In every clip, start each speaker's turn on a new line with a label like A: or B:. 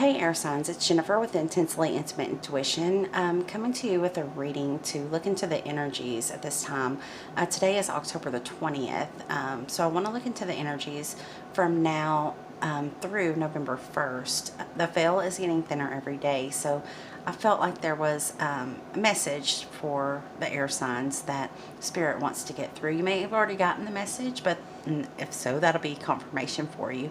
A: Hey air signs, it's Jennifer with Intensely Intimate Intuition, coming to you with a reading to look into the energies at this time. Today is October the 20th, so I want to look into the energies from now through November 1st. The veil is getting thinner every day, so I felt like there was a message for the air signs that Spirit wants to get through. You may have already gotten the message, but if so, that'll be confirmation for you.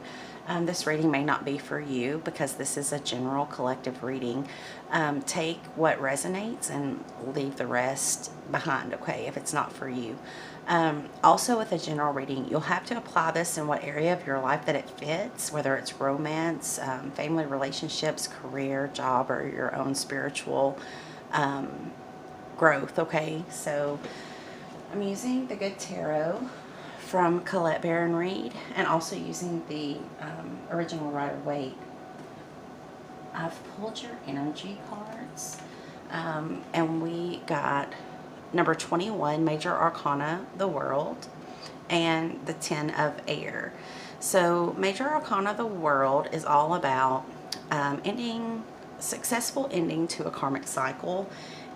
A: This reading may not be for you because this is a general collective reading. Take what resonates and leave the rest behind, okay, if it's not for you. Also, with a general reading, you'll have to apply this in what area of your life that it fits, whether it's romance, family relationships, career, job, or your own spiritual growth, okay? So I'm using the Good Tarot from Colette Baron Reed, and also using the original Rider-Waite. I've pulled your energy cards, and we got number 21, Major Arcana, the World, and the 10 of Air. So Major Arcana, the World, is all about successful ending to a karmic cycle.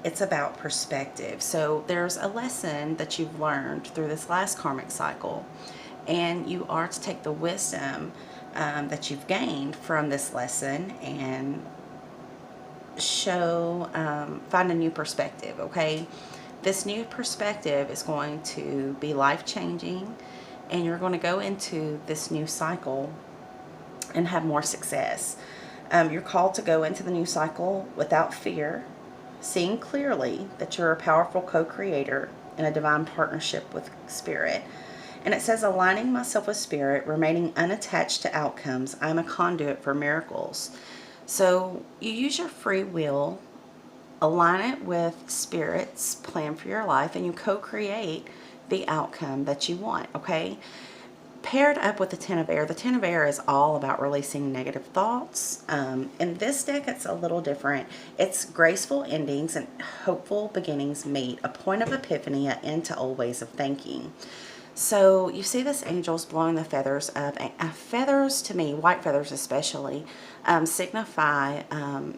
A: It's about perspective. So there's a lesson that you've learned through this last karmic cycle, and you are to take the wisdom that you've gained from this lesson and find a new perspective, okay? This new perspective is going to be life-changing, and you're going to go into this new cycle and have more success. You're called to go into the new cycle without fear, seeing clearly that you're a powerful co-creator in a divine partnership with Spirit. And it says, aligning myself with Spirit, remaining unattached to outcomes, I'm a conduit for miracles. So you use your free will, align it with Spirit's plan for your life, and you co-create the outcome that you want, okay? Paired up with the 10 of Air. The 10 of Air is all about releasing negative thoughts. In this deck, it's a little different. It's graceful endings and hopeful beginnings meet, a point of epiphany, an end to old ways of thinking. So you see this angel's blowing the feathers up. Feathers, to me, white feathers especially, signify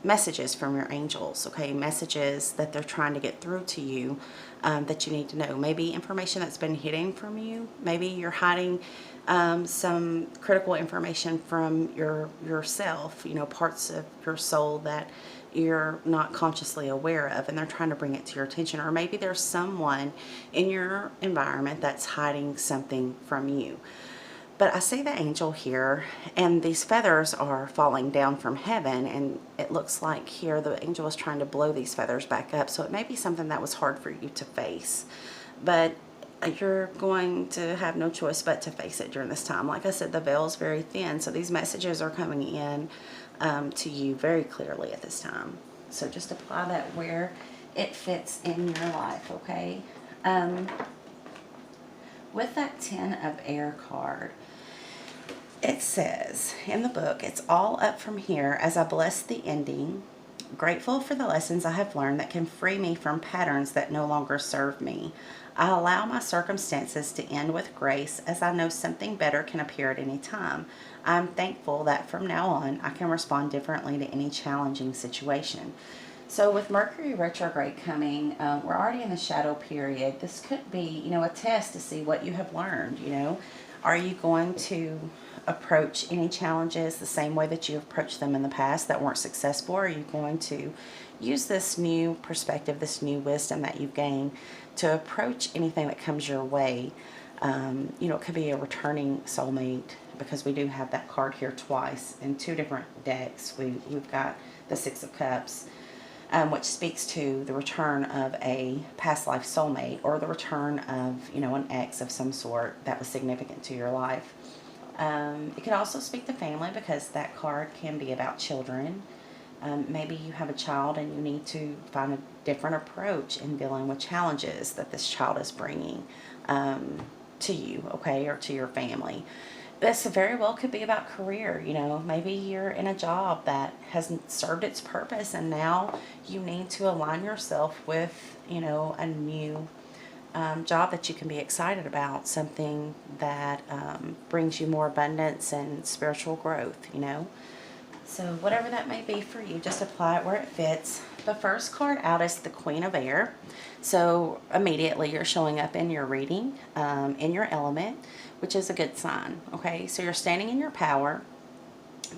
A: messages from your angels, okay? Messages that they're trying to get through to you that you need to know. Maybe information that's been hidden from you. Maybe you're hiding some critical information from yourself, you know, parts of your soul that you're not consciously aware of, and they're trying to bring it to your attention. Or maybe there's someone in your environment that's hiding something from you. But I see the angel here, and these feathers are falling down from heaven, and it looks like here the angel is trying to blow these feathers back up. So it may be something that was hard for you to face, but you're going to have no choice but to face it during this time. Like I said, the veil is very thin, so these messages are coming in to you very clearly at this time. So just apply that where it fits in your life, okay? With that 10 of Air card, it says in the book, it's all up from here as I bless the ending, grateful for the lessons I have learned that can free me from patterns that no longer serve me. I allow my circumstances to end with grace, as I know something better can appear at any time. I'm thankful that from now on I can respond differently to any challenging situation. So with Mercury retrograde coming, we're already in the shadow period. This could be, you know, a test to see what you have learned, you know. Are you going to approach any challenges the same way that you approached them in the past that weren't successful? Or are you going to use this new perspective, this new wisdom that you've gained to approach anything that comes your way? You know, it could be a returning soulmate, because we do have that card here twice in two different decks. We've got the Six of Cups, which speaks to the return of a past life soulmate, or the return of, you know, an ex of some sort that was significant to your life. It could also speak to family, because that card can be about children. Maybe you have a child and you need to find a different approach in dealing with challenges that this child is bringing to you, okay, or to your family. This very well could be about career. You know, maybe you're in a job that hasn't served its purpose, and now you need to align yourself with, you know, a new job that you can be excited about, something that brings you more abundance and spiritual growth, you know. So whatever that may be for you, just apply it where it fits. The first card out is the Queen of Air. So immediately you're showing up in your reading, in your element, which is a good sign. Okay, so you're standing in your power.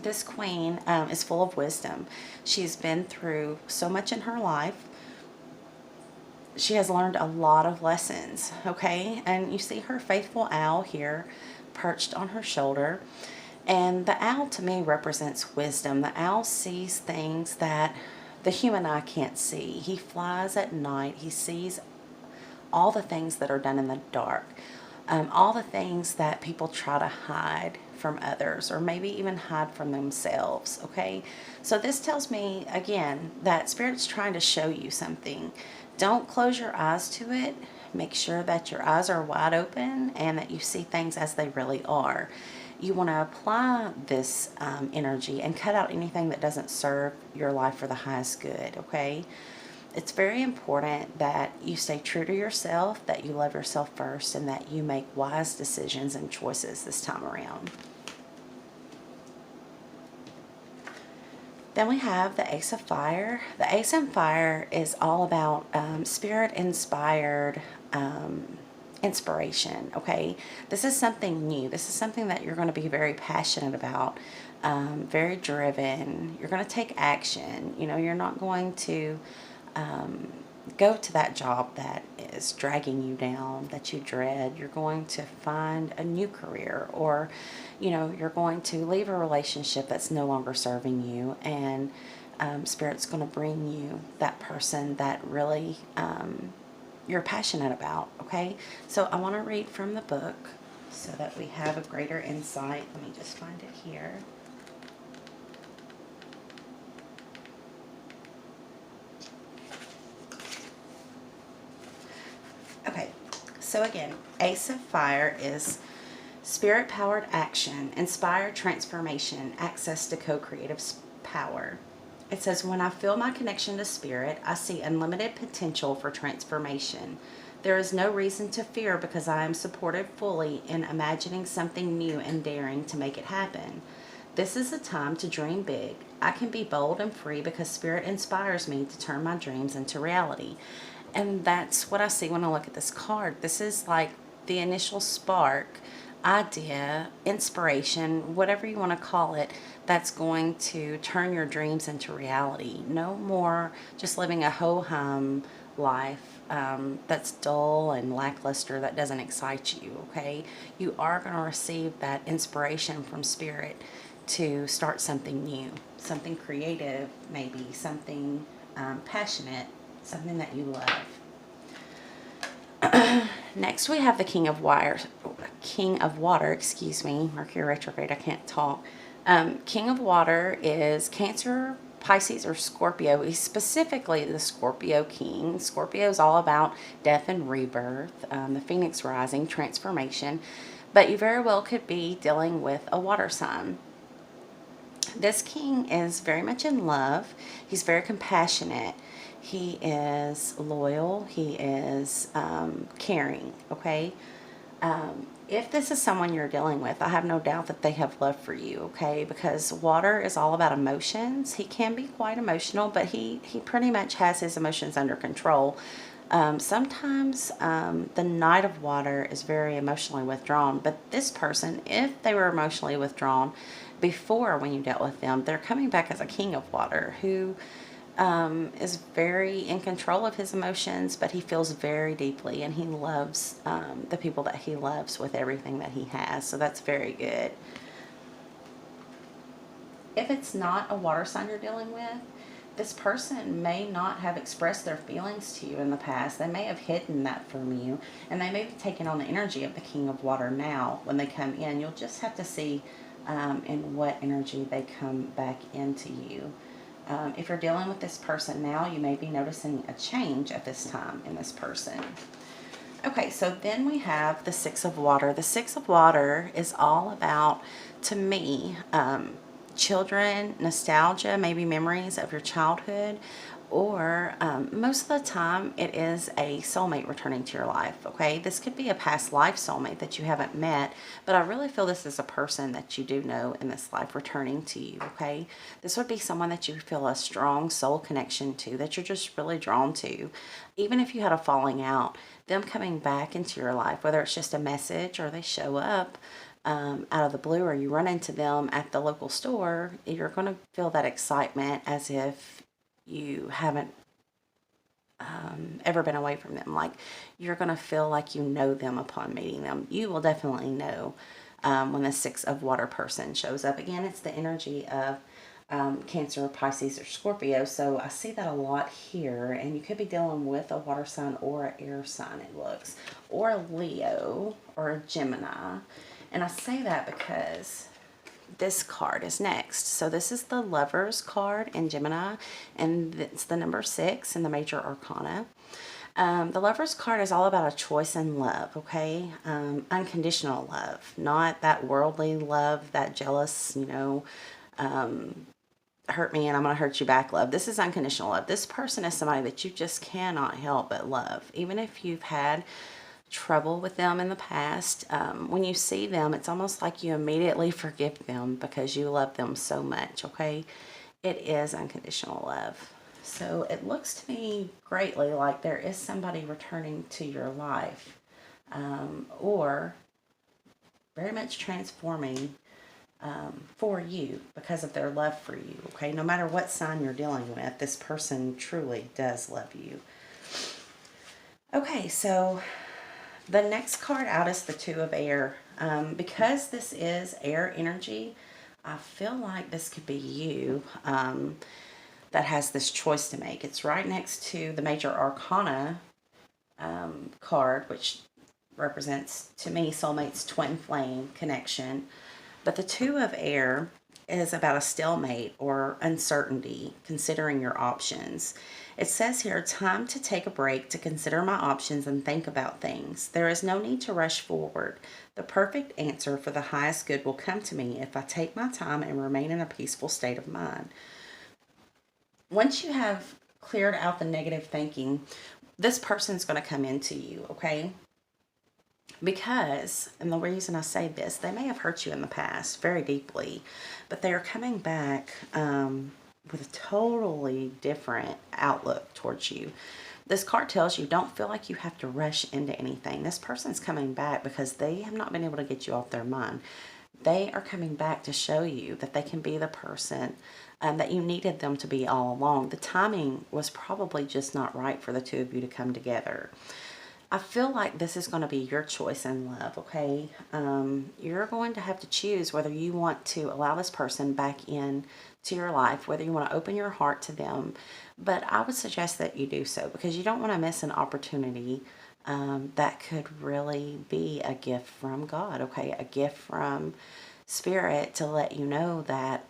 A: This queen is full of wisdom. She's been through so much in her life. She has learned a lot of lessons, okay? And you see her faithful owl here perched on her shoulder. And the owl to me represents wisdom. The owl sees things that the human eye can't see. He flies at night. He sees all the things that are done in the dark, all the things that people try to hide from others, or maybe even hide from themselves, okay? So this tells me, again, that Spirit's trying to show you something. Don't close your eyes to it. Make sure that your eyes are wide open and that you see things as they really are. You want to apply this energy and cut out anything that doesn't serve your life for the highest good, okay? It's very important that you stay true to yourself, that you love yourself first, and that you make wise decisions and choices this time around. Then we have the Ace of Fire. The Ace of Fire is all about spirit-inspired inspiration, okay? This is something new. This is something that you're going to be very passionate about, very driven. You're going to take action. You know, you're not going to go to that job that is dragging you down, that you dread. You're going to find a new career, or, you know, you're going to leave a relationship that's no longer serving you, and Spirit's going to bring you that person that really you're passionate about, okay? So I want to read from the book so that we have a greater insight. Let me just find it here. Okay, so again, Ace of Fire is spirit-powered action, inspired transformation, access to co-creative power. It says, when I feel my connection to Spirit, I see unlimited potential for transformation. There is no reason to fear because I am supported fully in imagining something new and daring to make it happen. This is a time to dream big. I can be bold and free because Spirit inspires me to turn my dreams into reality. And that's what I see when I look at this card. This is like the initial spark, idea, inspiration, whatever you want to call it, that's going to turn your dreams into reality. No more just living a ho-hum life that's dull and lackluster, that doesn't excite you, okay? You are going to receive that inspiration from Spirit to start something new, something creative, maybe something passionate, something that you love. Next we have the King of Water, excuse me, Mercury retrograde, I can't talk. King of Water is Cancer, Pisces, or Scorpio. He's specifically the Scorpio King. Scorpio is all about death and rebirth, the Phoenix rising, transformation. But you very well could be dealing with a water sign. This king is very much in love. He's very compassionate. He is loyal. He is caring, okay? If this is someone you're dealing with, I have no doubt that they have love for you, okay? Because water is all about emotions. He can be quite emotional, but he pretty much has his emotions under control. Sometimes the Knight of Water is very emotionally withdrawn, but this person, if they were emotionally withdrawn before when you dealt with them, they're coming back as a King of Water who is very in control of his emotions, but he feels very deeply, and he loves the people that he loves with everything that he has. So that's very good. If it's not a water sign you're dealing with, this person may not have expressed their feelings to you in the past. They may have hidden that from you, and they may be taking on the energy of the King of Water now when they come in. You'll just have to see in what energy they come back into you. If you're dealing with this person now, you may be noticing a change at this time in this person. Okay, so then we have the Six of Water. The Six of Water is all about, to me, children, nostalgia, maybe memories of your childhood, Or most of the time, it is a soulmate returning to your life, okay? This could be a past life soulmate that you haven't met, but I really feel this is a person that you do know in this life returning to you, okay? This would be someone that you feel a strong soul connection to, that you're just really drawn to. Even if you had a falling out, them coming back into your life, whether it's just a message or they show up out of the blue, or you run into them at the local store, you're going to feel that excitement as if you haven't ever been away from them. Like, you're going to feel like you know them upon meeting them. You will definitely know when the Six of Water person shows up. Again, it's the energy of Cancer, Pisces, or Scorpio. So I see that a lot here. And you could be dealing with a water sign or an air sign, it looks. Or a Leo or a Gemini. And I say that because this card is next. So this is the Lovers card in Gemini, and it's the number 6 in the major arcana. The Lovers card is all about a choice in love, okay? Unconditional love, not that worldly love, that jealous, hurt me and I'm going to hurt you back love. This is unconditional love. This person is somebody that you just cannot help but love. Even if you've had trouble with them in the past, when you see them, it's almost like you immediately forgive them because you love them so much, okay? It is unconditional love. So it looks to me greatly like there is somebody returning to your life, or very much transforming for you because of their love for you, okay? No matter what sign you're dealing with, this person truly does love you. Okay, so the next card out is the Two of Air. Because this is air energy, I feel like this could be you that has this choice to make. It's right next to the Major Arcana card, which represents, to me, soulmate's twin flame connection. But the Two of Air is about a stalemate or uncertainty, considering your options. It says here, time to take a break to consider my options and think about things. There is no need to rush forward. The perfect answer for the highest good will come to me if I take my time and remain in a peaceful state of mind. Once you have cleared out the negative thinking, this person's going to come into you, okay? Because, and the reason I say this, they may have hurt you in the past very deeply, but they are coming back with a totally different outlook towards you. This card tells you don't feel like you have to rush into anything. This person's coming back because they have not been able to get you off their mind. They are coming back to show you that they can be the person that you needed them to be all along. The timing was probably just not right for the two of you to come together. I feel like this is going to be your choice in love, okay? You're going to have to choose whether you want to allow this person back in to your life, whether you want to open your heart to them. But I would suggest that you do so because you don't want to miss an opportunity that could really be a gift from God, okay? A gift from Spirit to let you know that,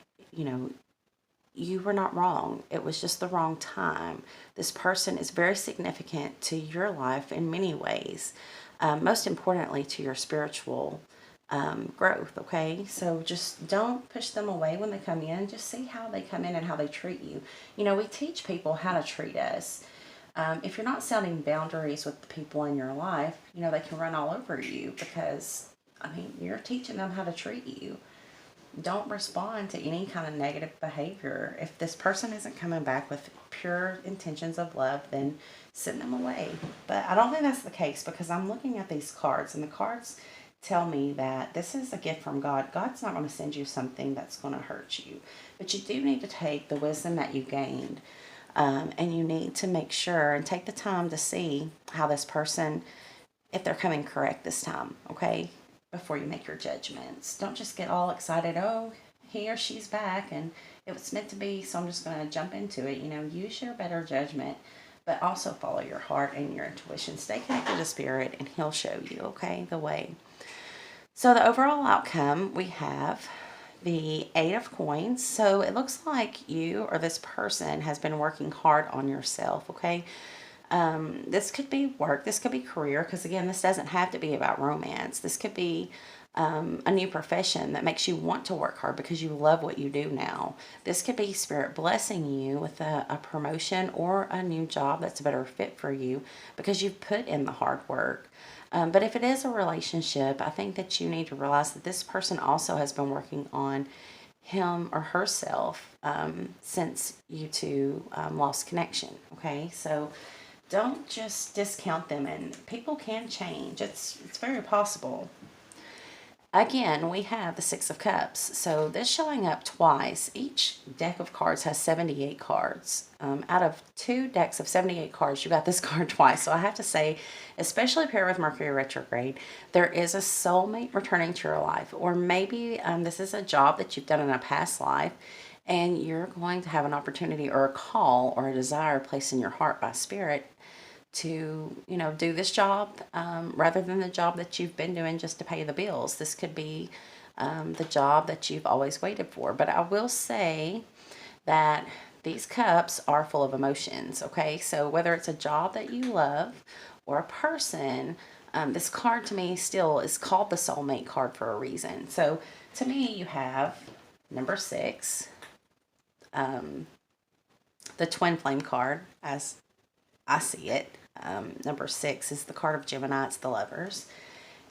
A: you were not wrong. It was just the wrong time. This person is very significant to your life in many ways. Most importantly, to your spiritual growth, okay? So just don't push them away when they come in. Just see how they come in and how they treat you. We teach people how to treat us. If you're not setting boundaries with the people in your life, they can run all over you because, you're teaching them how to treat you. Don't respond to any kind of negative behavior. If this person isn't coming back with pure intentions of love, then send them away. But I don't think that's the case because I'm looking at these cards and the cards tell me that this is a gift from God. God's not going to send you something that's going to hurt you. But you do need to take the wisdom that you gained and you need to make sure and take the time to see how this person, if they're coming correct this time, okay? Before you make your judgments. Don't just get all excited, oh, he or she's back and it was meant to be, so I'm just going to jump into it. Use your better judgment, but also follow your heart and your intuition. Stay connected to Spirit and he'll show you, okay, the way. So the overall outcome, we have the 8 of Coins. So it looks like you or this person has been working hard on yourself, okay? This could be work, this could be career, because again, this doesn't have to be about romance. This could be a new profession that makes you want to work hard because you love what you do now. This could be Spirit blessing you with a promotion or a new job that's a better fit for you because you've put in the hard work. But if it is a relationship, I think that you need to realize that this person also has been working on him or herself since you two lost connection. Okay, so don't just discount them, and people can change. It's very possible. Again, we have the Six of Cups. So this showing up twice. Each deck of cards has 78 cards. Out of 2 decks of 78 cards, you got this card twice. So I have to say, especially paired with Mercury retrograde, there is a soulmate returning to your life. Or maybe this is a job that you've done in a past life, and you're going to have an opportunity or a call or a desire placed in your heart by Spirit to, do this job rather than the job that you've been doing just to pay the bills. This could be the job that you've always waited for. But I will say that these cups are full of emotions, okay? So whether it's a job that you love or a person, this card to me still is called the soulmate card for a reason. So to me, you have number 6, the twin flame card as I see it. Number 6 is the card of Gemini. It's the lovers.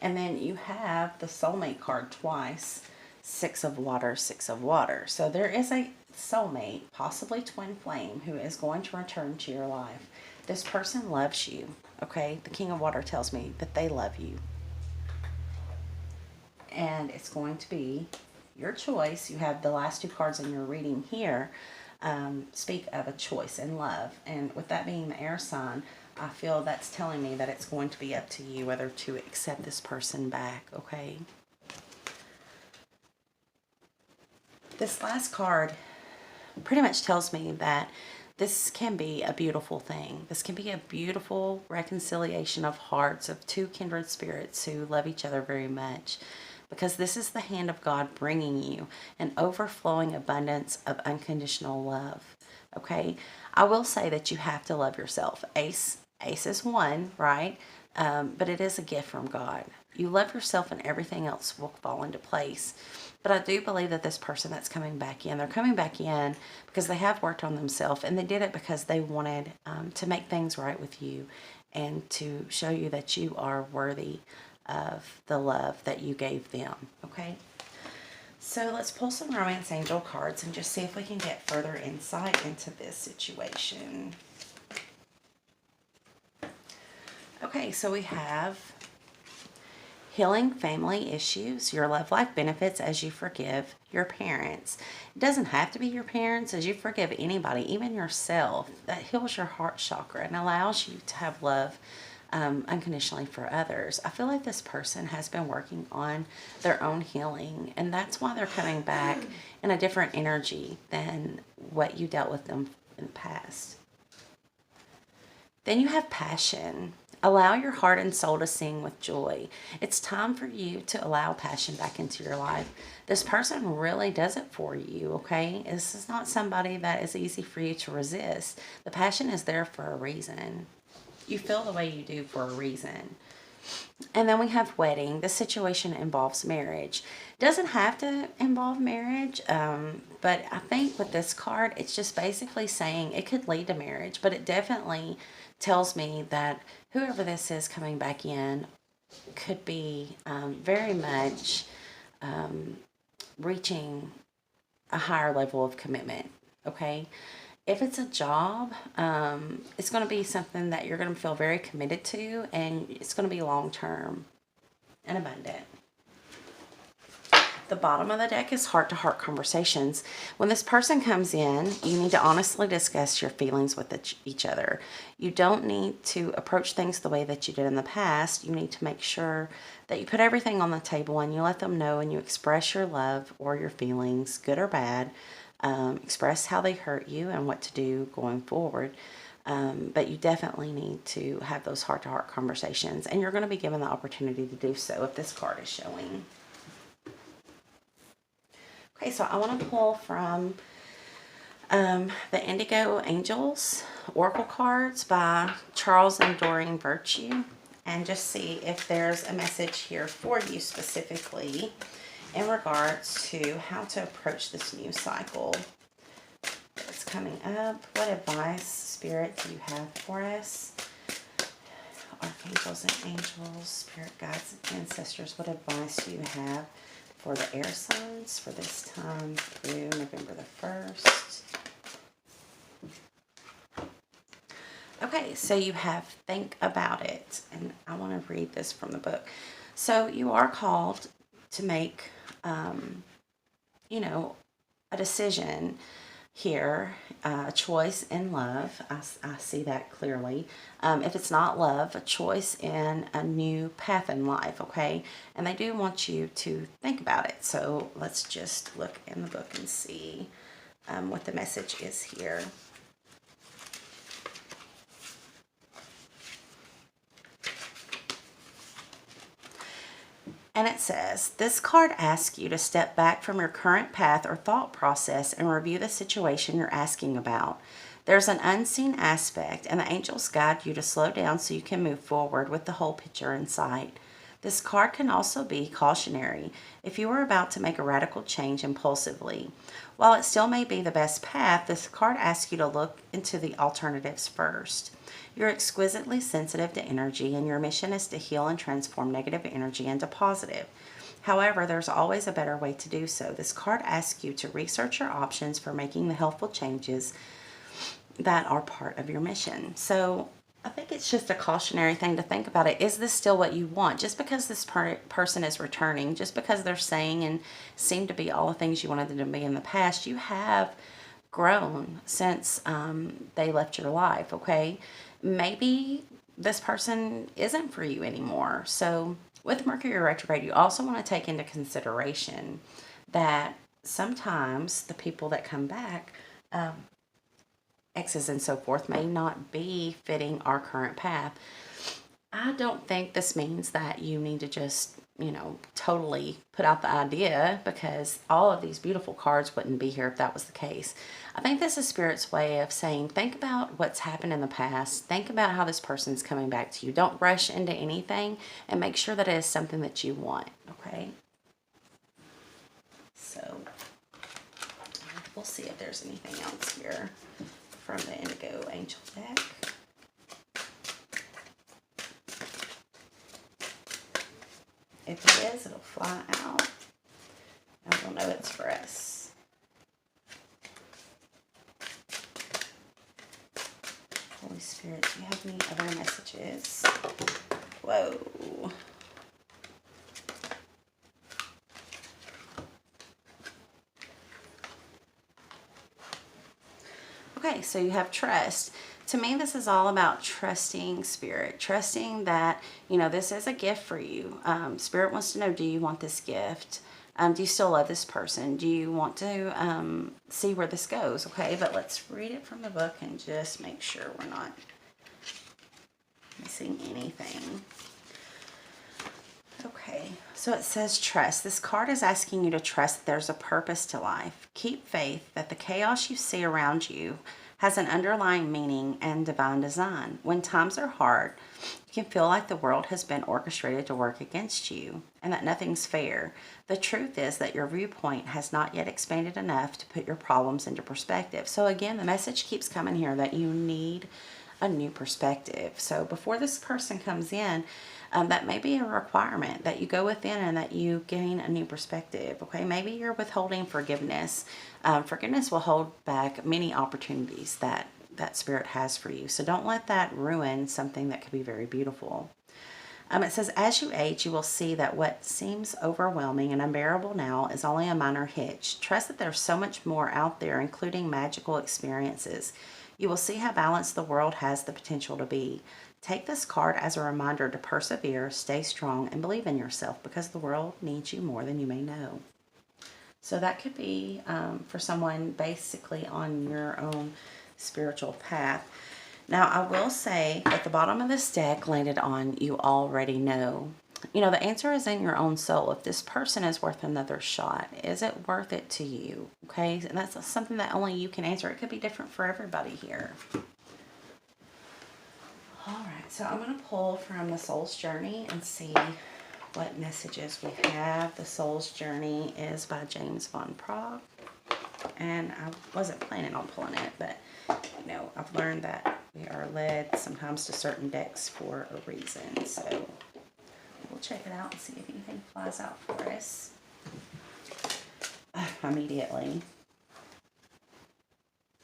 A: And then you have the soulmate card twice. 6 of water, 6 of water. So there is a soulmate, possibly twin flame, who is going to return to your life. This person loves you. Okay? The King of Water tells me that they love you. And it's going to be your choice. You have the last 2 cards in your reading here. Speak of a choice in love. And with that being the air sign, I feel that's telling me that it's going to be up to you whether to accept this person back, okay? This last card pretty much tells me that this can be a beautiful thing. This can be a beautiful reconciliation of hearts of 2 kindred spirits who love each other very much. Because this is the hand of God bringing you an overflowing abundance of unconditional love. Okay? I will say that you have to love yourself. Ace is 1, right? But it is a gift from God. You love yourself and everything else will fall into place. But I do believe that this person that's coming back in, they're coming back in because they have worked on themselves, and they did it because they wanted to make things right with you and to show you that you are worthy of the love that you gave them, okay? So let's pull some romance angel cards and just see if we can get further insight into this situation. Okay, so we have healing family issues. Your love life benefits as you forgive your parents. It doesn't have to be your parents. As you forgive anybody, even yourself, that heals your heart chakra and allows you to have love unconditionally for others. I feel like this person has been working on their own healing, and that's why they're coming back in a different energy than what you dealt with them in the past. Then you have passion. Allow your heart and soul to sing with joy. It's time for you to allow passion back into your life. This person really does it for you, okay? This is not somebody that is easy for you to resist. The passion is there for a reason. You feel the way you do for a reason. And then we have wedding. This situation involves marriage. It doesn't have to involve marriage, but I think with this card, it's just basically saying it could lead to marriage, but it definitely tells me that whoever this is coming back in could be very much reaching a higher level of commitment, okay? If it's a job, it's going to be something that you're going to feel very committed to, and it's going to be long-term and abundant. The bottom of the deck is heart-to-heart conversations. When this person comes in, you need to honestly discuss your feelings with each other. You don't need to approach things the way that you did in the past. You need to make sure that you put everything on the table and you let them know and you express your love or your feelings, good or bad. Express how they hurt you and what to do going forward. But you definitely need to have those heart-to-heart conversations, and you're going to be given the opportunity to do so if this card is showing. Okay, so I want to pull from the Indigo Angels Oracle cards by Charles and Doreen Virtue. and just see if there's a message here for you specifically in regards to how to approach this new cycle that's coming up. What advice, Spirit, do you have for us? Archangels and angels, spirit guides and ancestors, what advice do you have for the air signs for this time through November the 1st? Okay, so you have think about it, and I want to read this from the book. So you are called to make, you know, a decision here, a choice in love. I see that clearly. If it's not love, a choice in a new path in life, okay? And they do want you to think about it. So let's just look in the book and see what the message is here. And it says, this card asks you to step back from your current path or thought process and review the situation you're asking about. There's an unseen aspect, and the angels guide you to slow down so you can move forward with the whole picture in sight. This card can also be cautionary if you are about to make a radical change impulsively. While it still may be the best path, this card asks you to look into the alternatives first. You're exquisitely sensitive to energy, and your mission is to heal and transform negative energy into positive. However, there's always a better way to do so. This card asks you to research your options for making the helpful changes that are part of your mission. So I think it's just a cautionary thing to think about it. Is this still what you want? Just because this person is returning, just because they're saying and seem to be all the things you wanted them to be in the past, you have grown since they left your life, okay? Maybe this person isn't for you anymore. So with Mercury retrograde, you also want to take into consideration that sometimes the people that come back, exes and so forth, may not be fitting our current path. I don't think this means that you need to just, totally put out the idea, because all of these beautiful cards wouldn't be here if that was the case. I think this is Spirit's way of saying, think about what's happened in the past. Think about how this person's coming back to you. Don't rush into anything, and make sure that it is something that you want, okay? So we'll see if there's anything else here from the Indigo Angel deck. If it is, it'll fly out, and we'll know it's for us. Holy Spirit, do you have any other messages? Whoa. Okay, so you have trust. To me, this is all about trusting Spirit, trusting that, this is a gift for you. Spirit wants to know, do you want this gift? Do you still love this person? Do you want to see where this goes? Okay, but let's read it from the book and just make sure we're not missing anything. Okay, so it says trust. This card is asking you to trust that there's a purpose to life. Keep faith that the chaos you see around you has an underlying meaning and divine design. When times are hard, you can feel like the world has been orchestrated to work against you and that nothing's fair. The truth is that your viewpoint has not yet expanded enough to put your problems into perspective. So again, the message keeps coming here that you need a new perspective. So before this person comes in, that may be a requirement that you go within and that you gain a new perspective. Okay, maybe you're withholding forgiveness. Forgiveness will hold back many opportunities that Spirit has for you. So don't let that ruin something that could be very beautiful. It says, as you age, you will see that what seems overwhelming and unbearable now is only a minor hitch. Trust that there's so much more out there, including magical experiences. You will see how balanced the world has the potential to be. Take this card as a reminder to persevere, stay strong, and believe in yourself, because the world needs you more than you may know. So that could be for someone basically on your own spiritual path. Now, I will say at the bottom of this deck landed on you already know. The answer is in your own soul. If this person is worth another shot, is it worth it to you? Okay, and that's something that only you can answer. It could be different for everybody here. Alright, so I'm going to pull from the Soul's Journey and see what messages we have. The Soul's Journey is by James Von Praagh. And I wasn't planning on pulling it, but, you know, I've learned that we are led sometimes to certain decks for a reason. So we'll check it out and see if anything flies out for us immediately.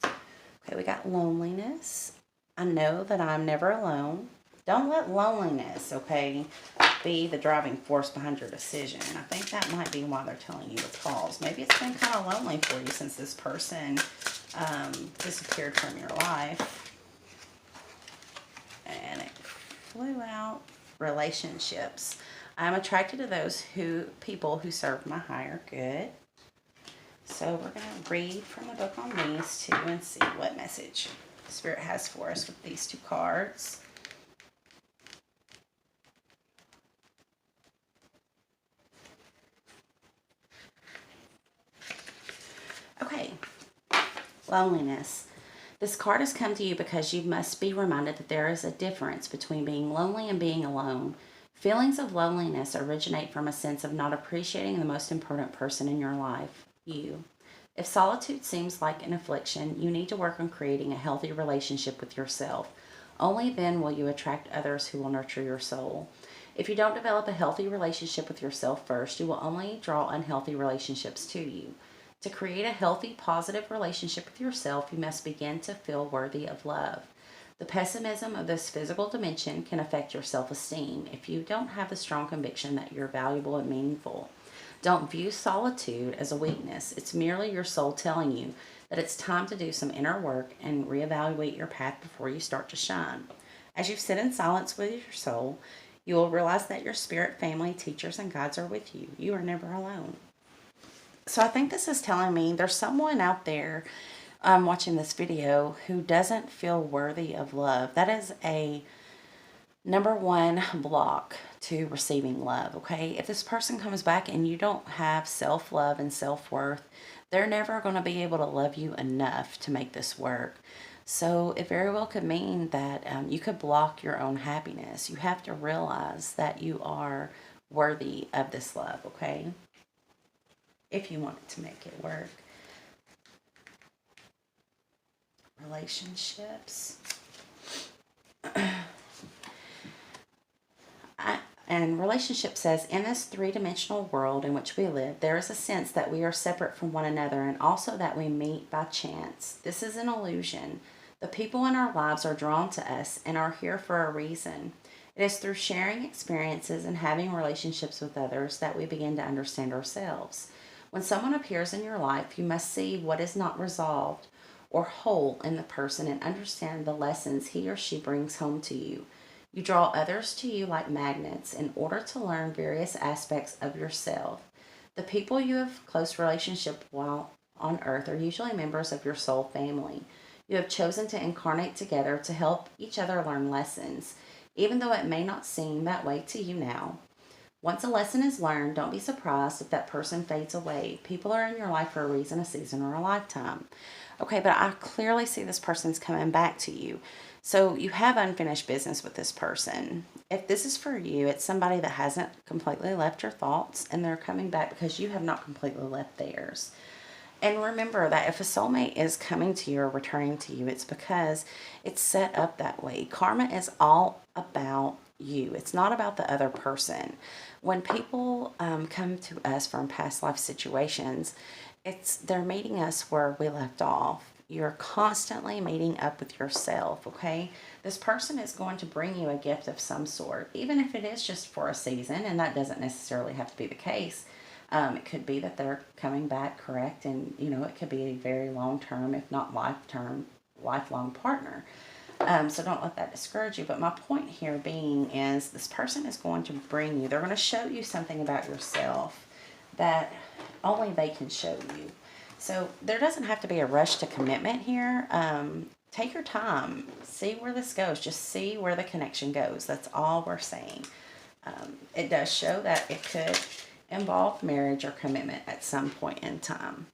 A: Okay, we got loneliness. I know that I'm never alone. Don't let loneliness, okay, be the driving force behind your decision. I think that might be why they're telling you to pause. Maybe it's been kind of lonely for you since this person disappeared from your life. And it flew out. Relationships. I'm attracted to those people who serve my higher good. So we're going to read from the book on these two and see what message Spirit has for us with these two cards. Okay, loneliness. This card has come to you because you must be reminded that there is a difference between being lonely and being alone. Feelings of loneliness originate from a sense of not appreciating the most important person in your life, you. If solitude seems like an affliction, you need to work on creating a healthy relationship with yourself. Only then will you attract others who will nurture your soul. If you don't develop a healthy relationship with yourself first, you will only draw unhealthy relationships to you. To create a healthy, positive relationship with yourself, you must begin to feel worthy of love. The pessimism of this physical dimension can affect your self-esteem if you don't have the strong conviction that you're valuable and meaningful. Don't view solitude as a weakness. It's merely your soul telling you that it's time to do some inner work and reevaluate your path before you start to shine. As you sit in silence with your soul, you will realize that your spirit, family, teachers, and guides are with you. You are never alone. So I think this is telling me there's someone out there watching this video who doesn't feel worthy of love. That is a number one block to receiving love, okay? If this person comes back and you don't have self-love and self-worth, they're never going to be able to love you enough to make this work. So it very well could mean that you could block your own happiness. You have to realize that you are worthy of this love, okay? If you want it to make it work. Relationships. And relationship says, in this three-dimensional world in which we live, there is a sense that we are separate from one another and also that we meet by chance. This is an illusion. The people in our lives are drawn to us and are here for a reason. It is through sharing experiences and having relationships with others that we begin to understand ourselves. When someone appears in your life, you must see what is not resolved or whole in the person and understand the lessons he or she brings home to you. You draw others to you like magnets in order to learn various aspects of yourself. The people you have close relationship while on earth are usually members of your soul family. You have chosen to incarnate together to help each other learn lessons, even though it may not seem that way to you now. Once a lesson is learned, don't be surprised if that person fades away. People are in your life for a reason, a season, or a lifetime. Okay, but I clearly see this person's coming back to you. So you have unfinished business with this person. If this is for you, it's somebody that hasn't completely left your thoughts, and they're coming back because you have not completely left theirs. And remember that if a soulmate is coming to you or returning to you, it's because it's set up that way. Karma is all about you. It's not about the other person. When people come to us from past life situations, they're meeting us where we left off. You're constantly meeting up with yourself, okay? This person is going to bring you a gift of some sort, even if it is just for a season, and that doesn't necessarily have to be the case. It could be that they're coming back, correct? And, you know, it could be a very long-term, if not lifelong partner. So don't let that discourage you. But my point here being is this person is going to bring you, they're going to show you something about yourself that only they can show you. So there doesn't have to be a rush to commitment here. Take your time. See where this goes. Just see where the connection goes. That's all we're saying. It does show that it could involve marriage or commitment at some point in time.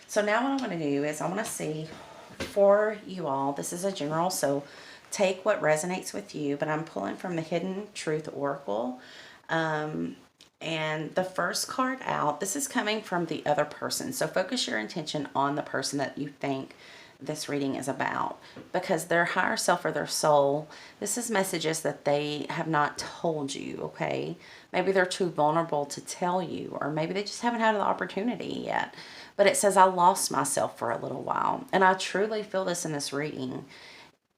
A: So now what I'm going to do is I want to see for you all, this is a general, so take what resonates with you, but I'm pulling from the Hidden Truth Oracle. And the first card out, this is coming from the other person. So focus your intention on the person that you think this reading is about, because their higher self or their soul, this is messages that they have not told you, okay? Maybe they're too vulnerable to tell you, or maybe they just haven't had the opportunity yet. But it says, I lost myself for a little while. And I truly feel this in this reading.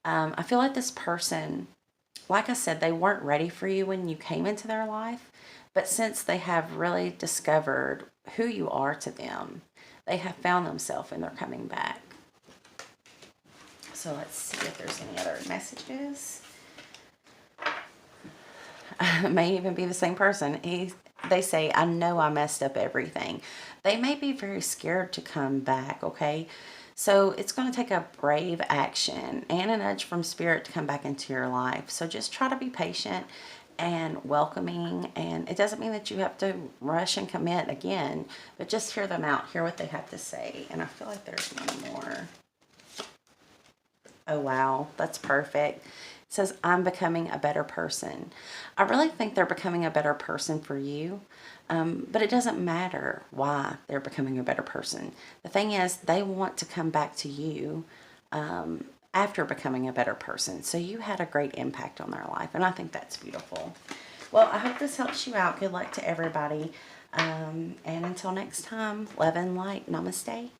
A: I feel like this person, like I said, they weren't ready for you when you came into their life. But since they have really discovered who you are to them, they have found themselves and they're coming back. So let's see if there's any other messages. It may even be the same person. They say, I know I messed up everything. They may be very scared to come back, okay? So it's going to take a brave action and a nudge from spirit to come back into your life. So just try to be patient and welcoming. And it doesn't mean that you have to rush and commit again, but just hear them out, hear what they have to say. And I feel like there's one more. Oh, wow. That's perfect. It says, I'm becoming a better person. I really think they're becoming a better person for you. But it doesn't matter why they're becoming a better person. The thing is, they want to come back to you after becoming a better person. So you had a great impact on their life. And I think that's beautiful. Well, I hope this helps you out. Good luck to everybody. And until next time, love and light. Namaste.